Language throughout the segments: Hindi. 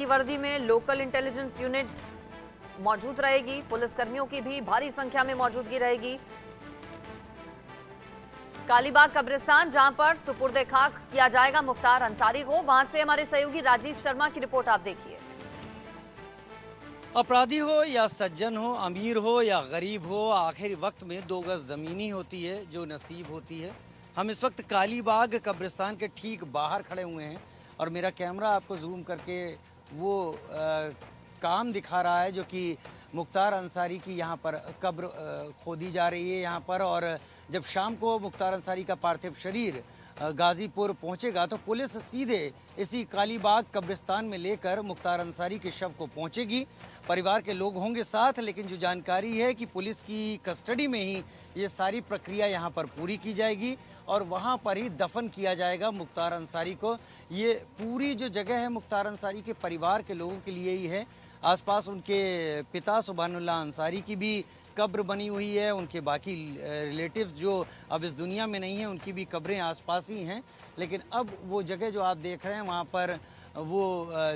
की वर्दी में लोकल इंटेलिजेंस यूनिट मौजूद रहेगी। पुलिसकर्मियों की भी भारी संख्या में मौजूदगी रहेगी। कालीबाग कब्रिस्तान जहां पर सुपुर्दे खाक किया जाएगा मुख्तार अंसारी को, वहां से हमारे सहयोगी राजीव शर्मा की रिपोर्ट आप देखिए। अपराधी हो या सज्जन हो, अमीर हो या गरीब हो, आखिरी वक्त में दो गज ज़मीन ही होती है जो नसीब होती है। हम इस वक्त कालीबाग कब्रिस्तान के ठीक बाहर खड़े हुए हैं और मेरा कैमरा आपको जूम करके वो काम दिखा रहा है जो कि मुख्तार अंसारी की यहाँ पर कब्र खोदी जा रही है यहाँ पर। और जब शाम को मुख्तार अंसारी का पार्थिव शरीर गाज़ीपुर पहुंचेगा तो पुलिस सीधे इसी कालीबाग कब्रिस्तान में लेकर मुख्तार अंसारी के शव को पहुंचेगी। परिवार के लोग होंगे साथ, लेकिन जो जानकारी है कि पुलिस की कस्टडी में ही ये सारी प्रक्रिया यहाँ पर पूरी की जाएगी और वहाँ पर ही दफन किया जाएगा मुख्तार अंसारी को। ये पूरी जो जगह है मुख्तार अंसारी के परिवार के लोगों के लिए ही है। आसपास उनके पिता सुभानुल्लाह अंसारी की भी कब्र बनी हुई है, उनके बाकी रिलेटिव्स जो अब इस दुनिया में नहीं हैं उनकी भी कब्रें आसपास ही हैं। लेकिन अब वो जगह जो आप देख रहे हैं वहाँ पर वो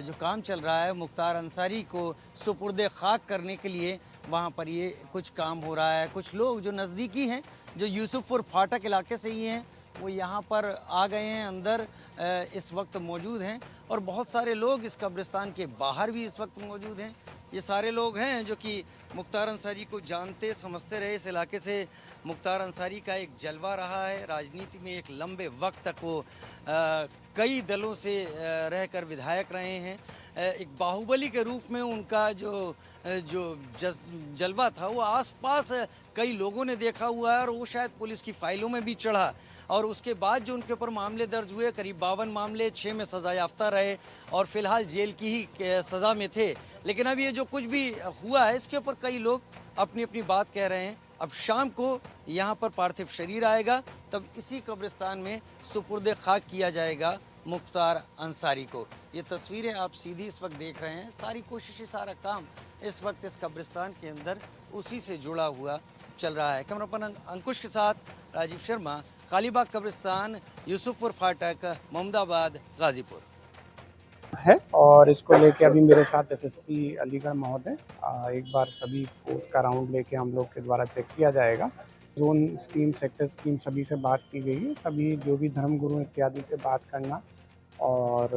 जो काम चल रहा है मुख्तार अंसारी को सुपुर्दे खाक करने के लिए, वहाँ पर ये कुछ काम हो रहा है। कुछ लोग जो नज़दीकी हैं, जो यूसुफपुर फाटक इलाके से ही हैं, वो यहाँ पर आ गए हैं, अंदर इस वक्त मौजूद हैं। और बहुत सारे लोग इस कब्रिस्तान के बाहर भी इस वक्त मौजूद हैं। ये सारे लोग हैं जो कि मुख्तार अंसारी को जानते समझते रहे। इस इलाके से मुख्तार अंसारी का एक जलवा रहा है। राजनीति में एक लंबे वक्त तक वो कई दलों से रहकर विधायक रहे हैं। एक बाहुबली के रूप में उनका जो जलवा था वो आसपास कई लोगों ने देखा हुआ है और वो शायद पुलिस की फाइलों में भी चढ़ा। और उसके बाद जो उनके ऊपर मामले दर्ज हुए, करीब 52 मामले, 6 में सज़ा याफ्ता रहे और फिलहाल जेल की ही सज़ा में थे। लेकिन अब ये जो कुछ भी हुआ है इसके ऊपर कई लोग अपनी अपनी बात कह रहे हैं। अब शाम को यहाँ पर पार्थिव शरीर आएगा, तब इसी कब्रिस्तान में सुपुर्दे खाक किया जाएगा मुख्तार अंसारी को। ये तस्वीरें आप सीधी इस वक्त देख रहे हैं। सारी कोशिशें, सारा काम इस वक्त इस कब्रिस्तान के अंदर उसी से जुड़ा हुआ चल रहा है। कैमरा पर्सन अंकुश के साथ राजीव शर्मा, कालीबाग कब्रिस्तान, यूसुफपुर फाटक, मोहम्मदाबाद, गाजीपुर है। और इसको लेके अभी मेरे साथ एसएसपी अलीगढ़ महोदय एक बार सभी पोस्ट का राउंड लेके हम लोग के द्वारा चेक किया जाएगा। जोन स्कीम, सेक्टर स्कीम सभी से बात की गई है। सभी जो भी धर्मगुरु इत्यादि से बात करना और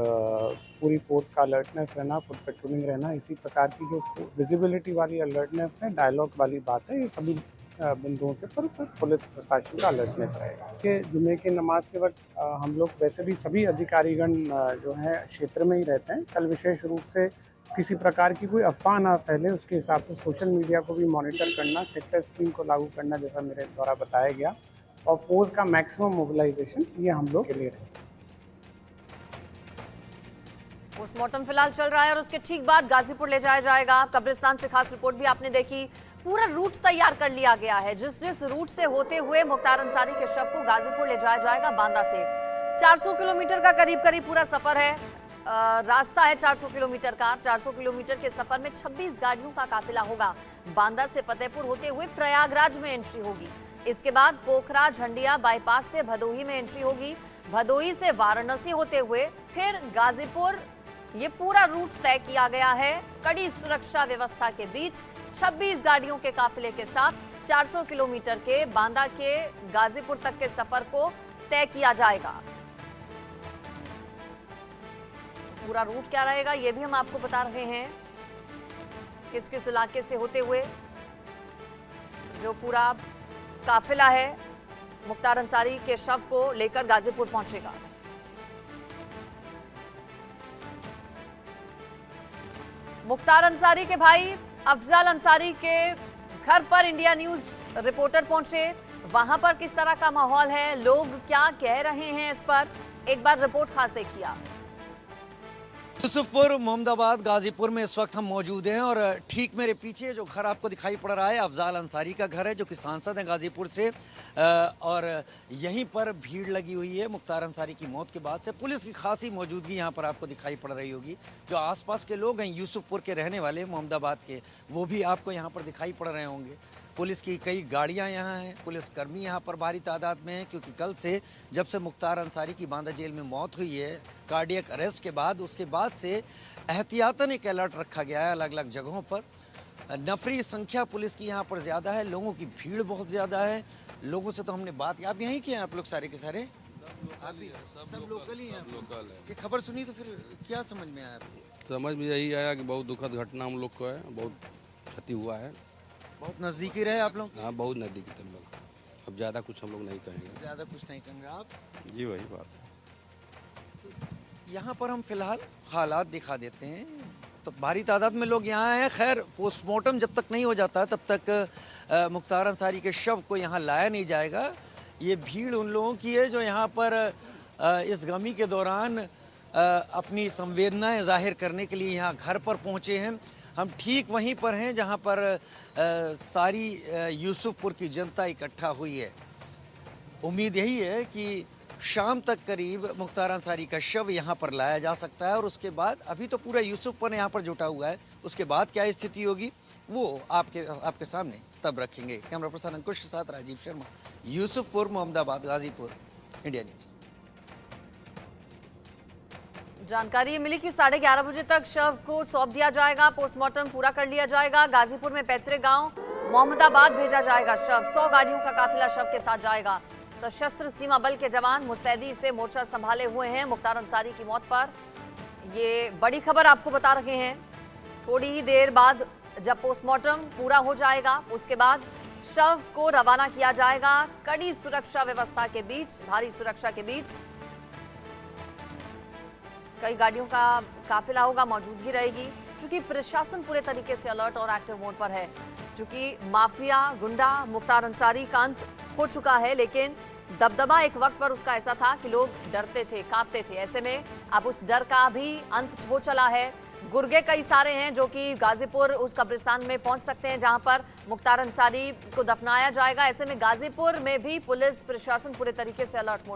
पूरी फोर्स का अलर्टनेस रहना, फुट पेट्रोलिंग रहना, इसी प्रकार की जो विजिबिलिटी वाली अलर्टनेस है, डायलॉग वाली बात है, ये सभी बिंदुओं के पर पुलिस प्रशासन का अलर्टनेस रहेगा। कि जुमे की नमाज के वक्त हम लोग वैसे भी सभी अधिकारीगण जो है क्षेत्र में ही रहते हैं। कल विशेष रूप से किसी प्रकार की कोई अफवाह ना फैले, उसके हिसाब से सोशल मीडिया को भी मॉनिटर करना, सेक्टर स्कीम को लागू करना जैसा मेरे द्वारा बताया गया, और फोर्स का मैक्सिमम मोबिलाइजेशन ये हम लोग के लिए रहेगा। पोस्टमार्टम फिलहाल चल रहा है और उसके ठीक बाद गाजीपुर ले जाया जाएगा। कब्रिस्तान से खास रिपोर्ट भी आपने देखी। पूरा रूट तैयार कर लिया गया है। जिस रूट से होते हुए मुख्तार अंसारी के शव को गाजीपुर ले जाया जाएगा बांदा से। 400 किलोमीटर का करीब पूरा सफर है, रास्ता है 400 किलोमीटर का। 400 किलोमीटर के सफर में 26 गाड़ियों का काफिला होगा। बांदा से फतेहपुर होते हुए प्रयागराज में एंट्री होगी। इसके बाद पोखरा झंडिया बाईपास से भदोही में एंट्री होगी। भदोही से वाराणसी होते हुए फिर गाजीपुर। ये पूरा रूट तय किया गया है कड़ी सुरक्षा व्यवस्था के बीच। 26 गाड़ियों के काफिले के साथ 400 किलोमीटर के बांदा के गाजीपुर तक के सफर को तय किया जाएगा। पूरा रूट क्या रहेगा ये भी हम आपको बता रहे हैं, किस किस इलाके से होते हुए जो पूरा काफिला है मुख्तार अंसारी के शव को लेकर गाजीपुर पहुंचेगा। मुख्तार अंसारी के भाई अफजल अंसारी के घर पर इंडिया न्यूज रिपोर्टर पहुंचे। वहां पर किस तरह का माहौल है, लोग क्या कह रहे हैं, इस पर एक बार रिपोर्ट खास देखिए आप। यूसुफपुर, मोहम्मदाबाद, गाजीपुर में इस वक्त हम मौजूद हैं और ठीक मेरे पीछे जो घर आपको दिखाई पड़ रहा है अफजाल अंसारी का घर है, जो कि सांसद हैं गाजीपुर से। और यहीं पर भीड़ लगी हुई है। मुख्तार अंसारी की मौत के बाद से पुलिस की खासी मौजूदगी यहाँ पर आपको दिखाई पड़ रही होगी। जो आसपास के लोग हैं यूसुफपुर के रहने वाले, मोहम्मदाबाद के, वो भी आपको यहाँ पर दिखाई पड़ रहे होंगे। पुलिस की कई गाड़ियां यहाँ हैं, पुलिसकर्मी यहाँ पर भारी तादाद में हैं, क्योंकि कल से जब से मुख्तार अंसारी की बांदा जेल में मौत हुई है कार्डियक अरेस्ट के बाद, उसके बाद से एहतियातन एक अलर्ट रखा गया है अलग अलग जगहों पर। नफरी संख्या पुलिस की यहाँ पर ज़्यादा है, लोगों की भीड़ बहुत ज़्यादा है। लोगों से तो हमने बात, आप यहीं के हैं आप लोग सारे के सारे? आप भी सब लोकल ही हैं? लोकल है। ये खबर सुनी तो फिर क्या समझ में आया आपको? समझ में यही आया कि बहुत दुखद घटना हम लोग को है, बहुत क्षति हुआ है। बहुत नज़दीकी रहे आप लोग? हाँ, बहुत नज़दीकी थे हम लोग। अब ज़्यादा कुछ हम लोग नहीं कहेंगे। ज़्यादा कुछ नहीं कहेंगे आप। जी वही बात है। यहाँ पर हम फिलहाल हालात दिखा देते हैं। तो भारी तादाद में लोग यहाँ हैं। खैर पोस्टमार्टम जब तक नहीं हो जाता तब तक मुख्तार अंसारी के शव को यहाँ लाया नहीं जाएगा। ये भीड़ उन लोगों की है जो यहाँ पर इस गमी के दौरान अपनी संवेदनाएं जाहिर करने के लिए यहाँ घर पर पहुँचे हैं। हम ठीक वहीं पर हैं जहाँ पर सारी यूसुफपुर की जनता इकट्ठा हुई है। उम्मीद यही है कि शाम तक करीब मुख्तार अंसारी का शव यहाँ पर लाया जा सकता है और उसके बाद अभी तो पूरा यूसुफपुर यहाँ पर जुटा हुआ है, उसके बाद क्या स्थिति होगी वो आपके सामने तब रखेंगे। कैमरा पर्सन अंकुश के साथ राजीव शर्मा, यूसुफपुर, मोहम्मदाबाद, गाजीपुर, इंडिया न्यूज़। जानकारी मिली कि 11:30 बजे तक शव को सौंप दिया जाएगा, पोस्टमार्टम पूरा कर लिया जाएगा। गाजीपुर में पैतृक गांव मोहम्मदाबाद भेजा जाएगा शव। 100 गाड़ियों का काफिला शव के साथ जाएगा। सशस्त्र सीमा बल के जवान मुस्तैदी से मोर्चा संभाले हुए हैं मुख्तार अंसारी की मौत पर। ये बड़ी खबर आपको बता रहे हैं। थोड़ी ही देर बाद जब पोस्टमार्टम पूरा हो जाएगा उसके बाद शव को रवाना किया जाएगा कड़ी सुरक्षा व्यवस्था के बीच, भारी सुरक्षा के बीच। कई गाड़ियों का काफिला होगा, मौजूदगी रहेगी। क्योंकि प्रशासन पूरे तरीके से अलर्ट और एक्टिव मोड पर है, क्योंकि माफिया गुंडा मुख्तार अंसारी का अंत हो चुका है, लेकिन दबदबा एक वक्त पर उसका ऐसा था कि लोग डरते थे, कांपते थे। ऐसे में अब उस डर का भी अंत हो चला है। गुर्गे कई सारे हैं जो कि गाजीपुर उस कब्रिस्तान में पहुंच सकते हैं जहां पर मुख्तार अंसारी को दफनाया जाएगा। ऐसे में गाजीपुर में भी पुलिस प्रशासन पूरे तरीके से अलर्ट मोड